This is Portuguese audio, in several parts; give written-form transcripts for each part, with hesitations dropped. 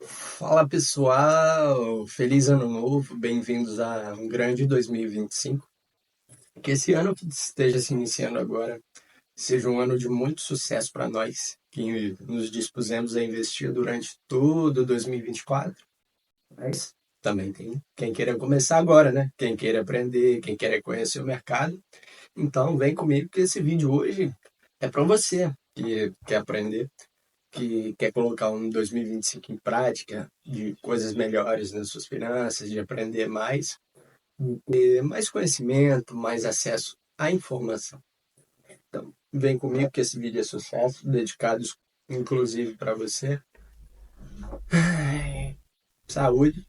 Fala pessoal, feliz ano novo, bem-vindos a um grande 2025. Que esse ano que esteja se iniciando agora seja um ano de muito sucesso para nós, que nos dispusemos a investir durante todo 2024. Mas também tem quem queira começar agora, né? Quem queira aprender, quem queira conhecer o mercado. Então vem comigo que esse vídeo hoje é para você que quer aprender, que quer colocar um 2025 em prática, de coisas melhores nas suas finanças, de aprender mais, ter mais conhecimento, mais acesso à informação. Então, vem comigo que esse vídeo é sucesso, dedicado inclusive para você. Saúde,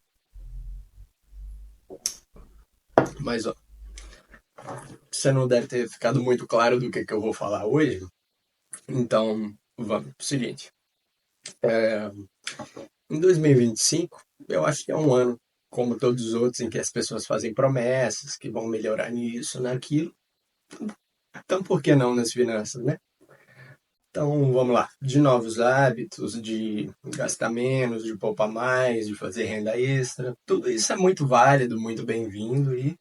mas ó, você não deve ter ficado muito claro do que eu vou falar hoje, então vamos pro seguinte. Em 2025, eu acho que é um ano, como todos os outros, em que as pessoas fazem promessas que vão melhorar nisso, naquilo. Então, por que não nas finanças, né? Então, vamos lá. De novos hábitos, de gastar menos, de poupar mais, de fazer renda extra. Tudo isso é muito válido, muito bem-vindo e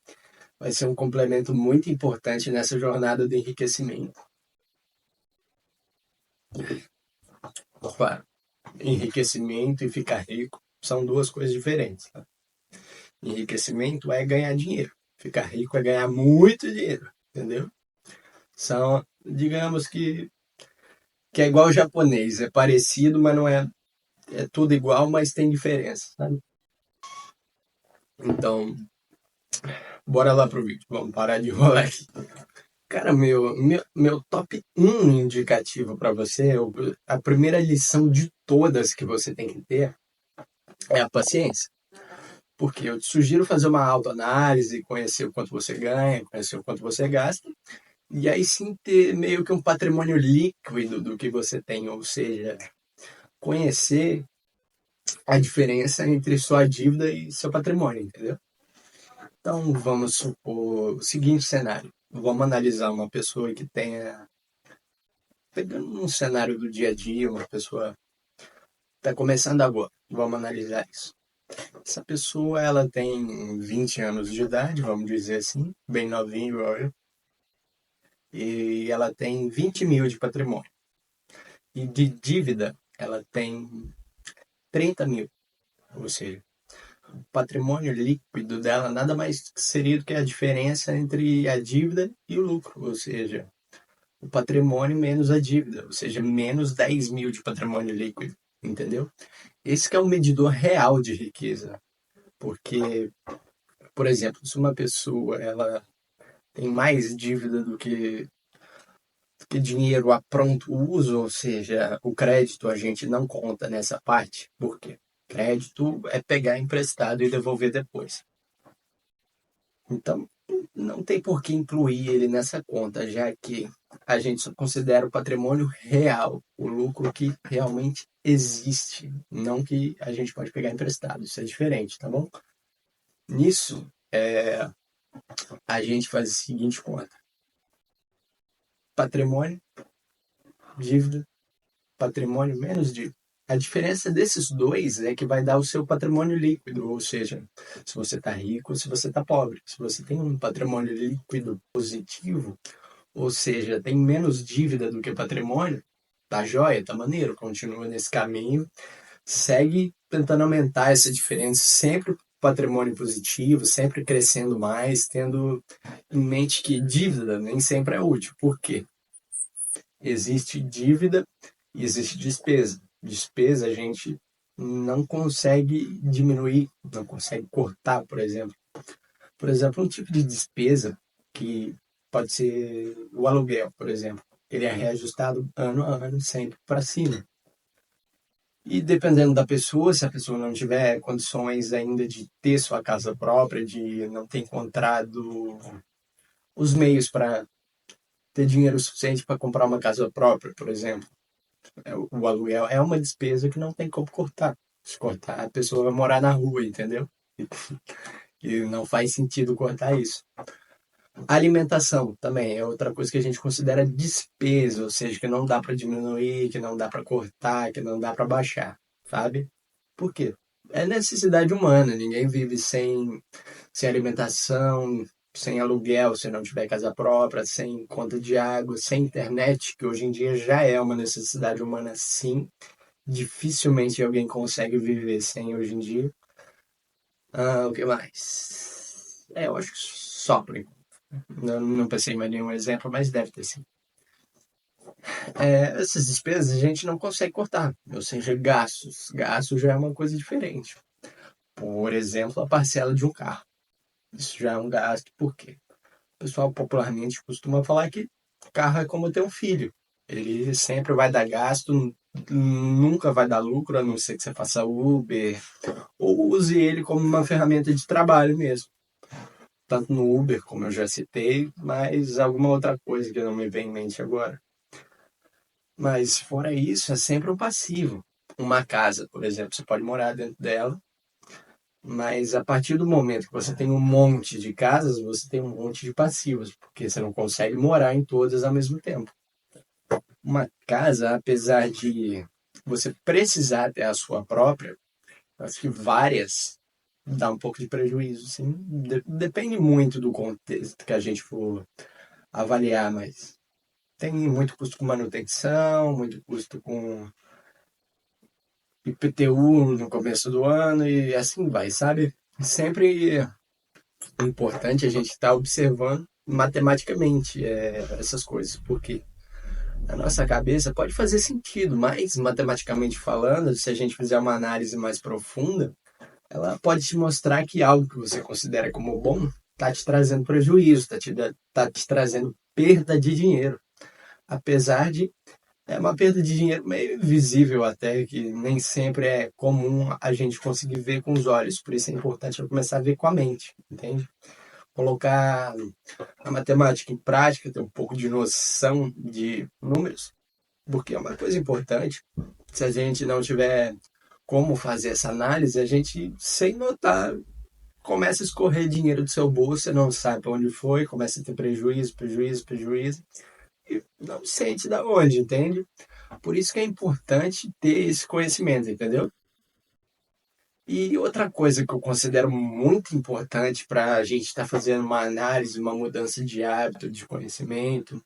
vai ser um complemento muito importante nessa jornada de enriquecimento. Claro, enriquecimento e ficar rico são duas coisas diferentes. Tá? Enriquecimento é ganhar dinheiro. Ficar rico é ganhar muito dinheiro, entendeu? São, digamos que é igual o japonês, é parecido, mas não é, é tudo igual, mas tem diferença, sabe? Então, bora lá pro vídeo, vamos parar de enrolar aqui. Cara, meu top um indicativo para você, a primeira lição de todas que você tem que ter é a paciência. Porque eu te sugiro fazer uma autoanálise, conhecer o quanto você ganha, conhecer o quanto você gasta, e aí sim ter meio que um patrimônio líquido do que você tem, ou seja, conhecer a diferença entre sua dívida e seu patrimônio, entendeu? Então, vamos supor o seguinte cenário. Vamos analisar uma pessoa que tenha, pegando um cenário do dia a dia, uma pessoa está começando agora. Vamos analisar isso. Essa pessoa, ela tem 20 anos de idade, vamos dizer assim, bem novinho igual eu, e ela tem 20 mil de patrimônio. E de dívida, ela tem 30 mil. Ou seja, o patrimônio líquido dela nada mais seria do que a diferença entre a dívida e o lucro. Ou seja, o patrimônio menos a dívida, ou seja, menos 10 mil de patrimônio líquido, entendeu? Esse que é o medidor real de riqueza, porque, por exemplo, se uma pessoa ela tem mais dívida do que dinheiro a pronto uso, ou seja, o crédito a gente não conta nessa parte, por quê? Crédito é pegar emprestado e devolver depois. Então, não tem por que incluir ele nessa conta, já que a gente só considera o patrimônio real, o lucro que realmente existe, não que a gente pode pegar emprestado. Isso é diferente, tá bom? Nisso, a gente faz a seguinte conta: patrimônio, dívida, patrimônio menos dívida. A diferença desses dois é que vai dar o seu patrimônio líquido, ou seja, se você está rico ou se você está pobre. Se você tem um patrimônio líquido positivo, ou seja, tem menos dívida do que patrimônio, tá joia, tá maneiro, continua nesse caminho, segue tentando aumentar essa diferença, sempre patrimônio positivo, sempre crescendo mais, tendo em mente que dívida nem sempre é útil. Por quê? Existe dívida e existe despesa. Despesa a gente não consegue diminuir, não consegue cortar, por exemplo. Por exemplo, um tipo de despesa que pode ser o aluguel, por exemplo. Ele é reajustado ano a ano, sempre para cima. E dependendo da pessoa, se a pessoa não tiver condições ainda de ter sua casa própria, de não ter encontrado os meios para ter dinheiro suficiente para comprar uma casa própria, por exemplo, o aluguel é uma despesa que não tem como cortar. Se cortar, a pessoa vai morar na rua, entendeu? E não faz sentido cortar isso. Alimentação também é outra coisa que a gente considera despesa, ou seja, que não dá para diminuir, que não dá para cortar, que não dá para baixar, sabe? Por quê? É necessidade humana, ninguém vive sem alimentação, sem aluguel, se não tiver casa própria, sem conta de água, sem internet, que hoje em dia já é uma necessidade humana, sim. Dificilmente alguém consegue viver sem hoje em dia. O que mais? Eu acho que só por enquanto. Não pensei em mais nenhum exemplo, mas deve ter sim. Essas despesas a gente não consegue cortar, ou seja, gastos. Gastos já é uma coisa diferente. Por exemplo, a parcela de um carro. Isso já é um gasto, por quê? O pessoal popularmente costuma falar que carro é como ter um filho. Ele sempre vai dar gasto, nunca vai dar lucro, a não ser que você faça Uber, ou use ele como uma ferramenta de trabalho mesmo. Tanto no Uber, como eu já citei, mas alguma outra coisa que não me vem em mente agora. Mas fora isso, é sempre um passivo. Uma casa, por exemplo, você pode morar dentro dela, mas a partir do momento que você tem um monte de casas, você tem um monte de passivos, porque você não consegue morar em todas ao mesmo tempo. Uma casa, apesar de você precisar ter a sua própria, acho que várias dá um pouco de prejuízo, sim. Depende muito do contexto que a gente for avaliar, mas tem muito custo com manutenção, muito custo com IPTU no começo do ano e assim vai, sabe? Sempre é importante a gente estar observando matematicamente essas coisas, porque a nossa cabeça pode fazer sentido, mas matematicamente falando, se a gente fizer uma análise mais profunda, ela pode te mostrar que algo que você considera como bom está te trazendo prejuízo, tá te trazendo perda de dinheiro. Apesar de é uma perda de dinheiro meio visível até, que nem sempre é comum a gente conseguir ver com os olhos. Por isso é importante eu começar a ver com a mente, entende? Colocar a matemática em prática, ter um pouco de noção de números, porque é uma coisa importante. Se a gente não tiver como fazer essa análise, a gente, sem notar, começa a escorrer dinheiro do seu bolso, você não sabe para onde foi, começa a ter prejuízo, prejuízo, prejuízo, e não sente da onde, entende? Por isso que é importante ter esse conhecimento, entendeu? E outra coisa que eu considero muito importante para a gente estar fazendo uma análise, uma mudança de hábito, de conhecimento,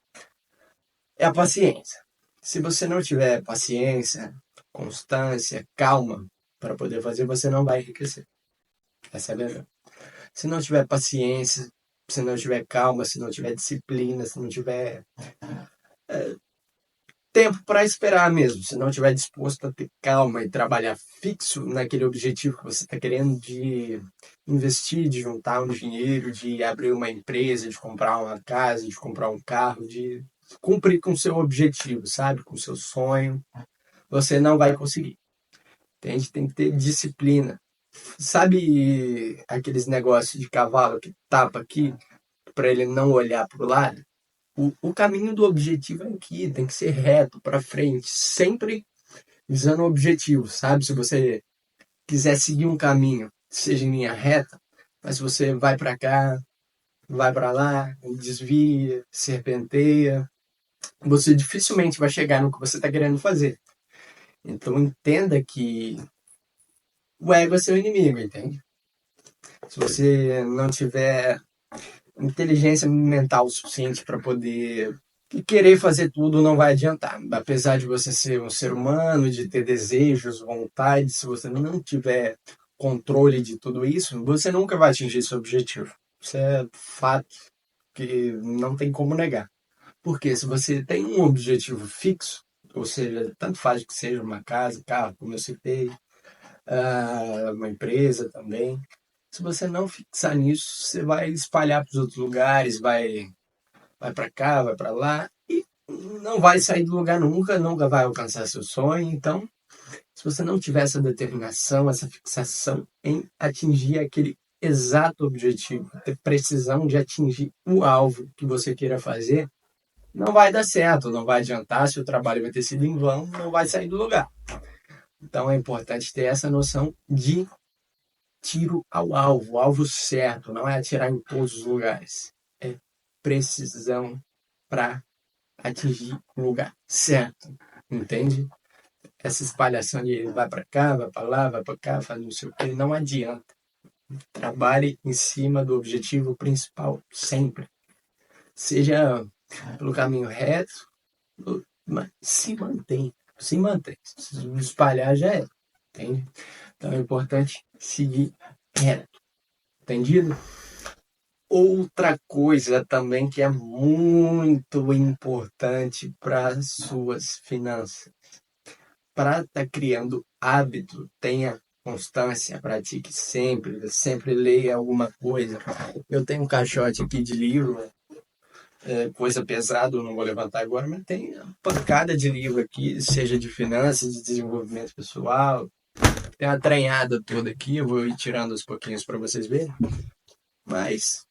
é a paciência. Se você não tiver paciência, constância, calma para poder fazer, você não vai enriquecer. Essa é a verdade. Se não tiver paciência, se não tiver calma, se não tiver disciplina, se não tiver tempo para esperar mesmo, se não estiver disposto a ter calma e trabalhar fixo naquele objetivo que você está querendo de investir, de juntar um dinheiro, de abrir uma empresa, de comprar uma casa, de comprar um carro, de cumprir com o seu objetivo, sabe? Com o seu sonho, você não vai conseguir. Entende? Tem que ter disciplina. Sabe aqueles negócios de cavalo que tapa aqui para ele não olhar para o lado? O caminho do objetivo é aqui, tem que ser reto, para frente, sempre visando o objetivo, sabe? Se você quiser seguir um caminho, seja em linha reta, mas se você vai para cá, vai para lá, desvia, serpenteia, você dificilmente vai chegar no que você está querendo fazer. Então entenda que o ego é seu inimigo, entende? Se você não tiver inteligência mental suficiente para poder e querer fazer tudo não vai adiantar. Apesar de você ser um ser humano, de ter desejos, vontades, se você não tiver controle de tudo isso, você nunca vai atingir seu objetivo. Isso é fato que não tem como negar. Porque se você tem um objetivo fixo, ou seja, tanto faz que seja uma casa, carro, como eu citei, uma empresa também, se você não fixar nisso, você vai espalhar para os outros lugares, vai para cá, vai para lá e não vai sair do lugar nunca, nunca vai alcançar seu sonho. Então, se você não tiver essa determinação, essa fixação em atingir aquele exato objetivo, ter precisão de atingir o alvo que você queira fazer, não vai dar certo, não vai adiantar, se o trabalho vai ter sido em vão, não vai sair do lugar. Então é importante ter essa noção de tiro ao alvo, o alvo certo, não é atirar em todos os lugares. É precisão para atingir o lugar certo, entende? essa espalhação de vai para cá, vai para lá, vai para cá, faz não sei o que, não adianta. Trabalhe em cima do objetivo principal, sempre. Seja pelo caminho reto, mas se mantém. Se mantém. Se espalhar já é. Entende? Então é importante seguir reto. Entendido? Outra coisa também que é muito importante para as suas finanças. Para estar criando hábito, tenha constância, pratique sempre, sempre leia alguma coisa. Eu tenho um caixote aqui de livro, coisa pesada, eu não vou levantar agora, mas tem uma pancada de livro aqui, seja de finanças, de desenvolvimento pessoal. Tem uma tranhada toda aqui, eu vou ir tirando aos pouquinhos para vocês verem. Mas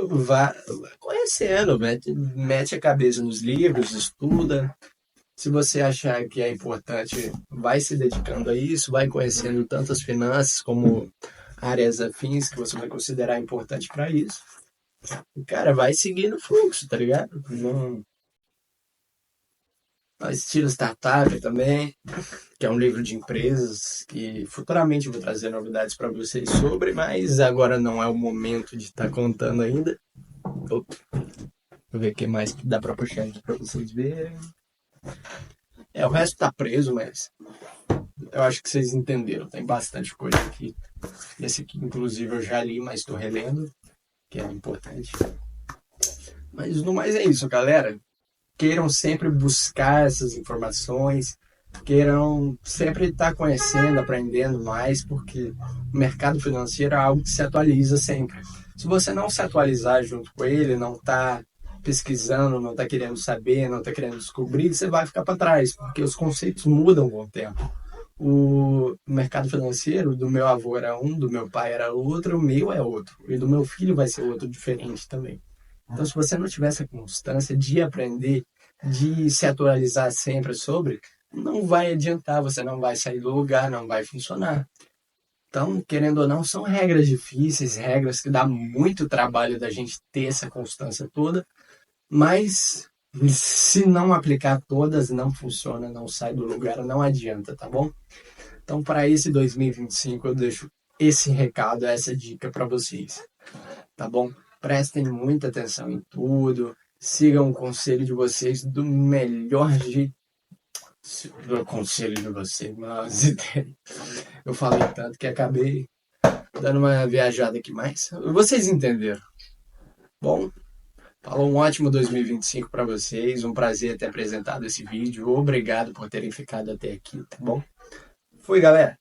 vá conhecendo, mete a cabeça nos livros, estuda. Se você achar que é importante, vai se dedicando a isso, vai conhecendo tantas finanças como áreas afins que você vai considerar importante para isso. E, cara, vai seguindo o fluxo, tá ligado? Não... Estilo Startup também, que é um livro de empresas que futuramente eu vou trazer novidades para vocês sobre, mas agora não é o momento de estar contando ainda. Opa, vou ver o que mais dá para puxar aqui para vocês verem. O resto tá preso, mas eu acho que vocês entenderam. Tem bastante coisa aqui. Esse aqui, inclusive, eu já li, mas estou relendo, que é importante. Mas no mais é isso, galera. Queiram sempre buscar essas informações, queiram sempre estar conhecendo, aprendendo mais, porque o mercado financeiro é algo que se atualiza sempre. Se você não se atualizar junto com ele, não está pesquisando, não está querendo saber, não está querendo descobrir, você vai ficar para trás, porque os conceitos mudam com o tempo. O mercado financeiro do meu avô era um, do meu pai era outro, o meu é outro, e do meu filho vai ser outro diferente também. Então, se você não tiver essa constância de aprender, de se atualizar sempre sobre, não vai adiantar, você não vai sair do lugar, não vai funcionar. Então, querendo ou não, são regras difíceis, regras que dá muito trabalho da gente ter essa constância toda, mas se não aplicar todas, não funciona, não sai do lugar, não adianta, tá bom? Então, para esse 2025, eu deixo esse recado, essa dica para vocês, tá bom? Prestem muita atenção em tudo, sigam o conselho de vocês do melhor jeito. O conselho de vocês, mas eu falei tanto que acabei dando uma viajada aqui mais. Vocês entenderam? Bom, falou um ótimo 2025 para vocês. Um prazer ter apresentado esse vídeo. Obrigado por terem ficado até aqui, tá bom? Fui, galera!